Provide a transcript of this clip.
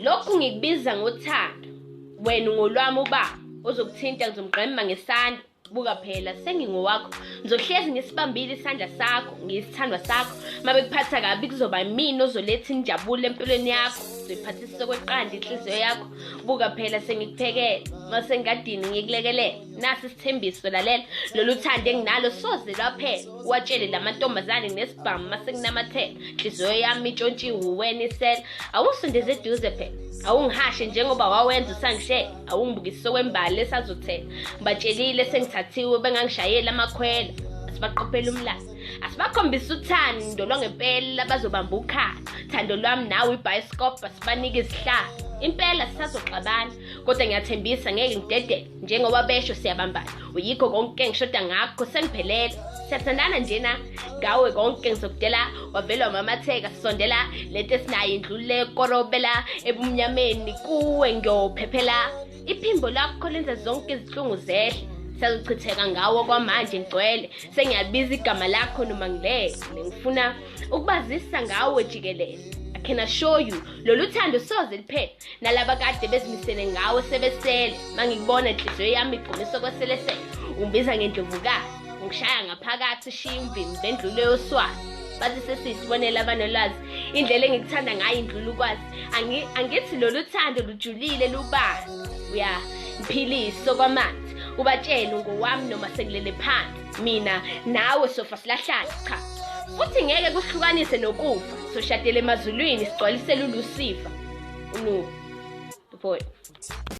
Lokhu ngikubiza ngothando. Wena ngolwami ubaba ozokuthinta ngizomgqema ngesandla. Buka phela sengingowakho. Ngizohlezi ngisibambile isandla sakho, ngisithandwa sakho. Mabekuphatha kabi kuzoba yimini ozoletha injabulo empilweni yakho. Uzoyiphathisa kweqanda inhliziyo yakho. Buka phela sengikuphekele, mase ngadini ngikulekelele. Nasi isithembiso lalela. Lolu thando enginalo soze lwaphela. Watshele lamantombazane nesibhamu mase kunamathela. Inhliziyo yami intshontshiwe wena isela. Awusondeze eduze phela. Awungihashe njengoba wawenza usangishela. Awungibukise kwembali esazothela. Ngibatshelile sengithathiwe bengangishayela amakhwela. Asibaqophela umlando. Asibakhombisa uthando lwangempela bazobamba ukhala. Thando lwami nawe ibioskop asibanike isihlalo. Impela sisazoxabana kodwa ngiyathembisa ngeke ngidedele njengoba besho siyabambana. Uyikho konke ngishoda ngakho sengiphelele. Siyathandana njena ngawe konke ngizokudela wavela wamamatheka sisondela lento esinayo indluleko korobela ebumnyameni kuwe ngiyophephela. Iphimbo lakho lenza zonke izinhlungu zehle. Sazochitheka ngawo kwamanje ngigcwele. Sengiyabiza igama lakho noma ngilele. Ngifuna ukubazisa ngawe jikelele. I can assure you lolu thando soze liphele. Nalaba kade bezimisele ngawe sebesele. Mangikubona inhliziyo yami igqumisa kweselesele. Ungibiza ngendlovukazi. Ngishaya ngaphakathi shiya imvimbi bendlule yoswazi. Bathi sesisibonela abanolwazi. Indlela engikuthanda ngayo indlula ukwazi. Angithi lolu thando lujulile lubani. Uyaphilisa kwamanzi. Ubatshele ngowami noma sengilele phansi. Mina nawe sofa silahlane cha. Futhi ngeke kuhlukanise nokufa. Soshadele emazulwini sigcwalisele ulusifa. The point.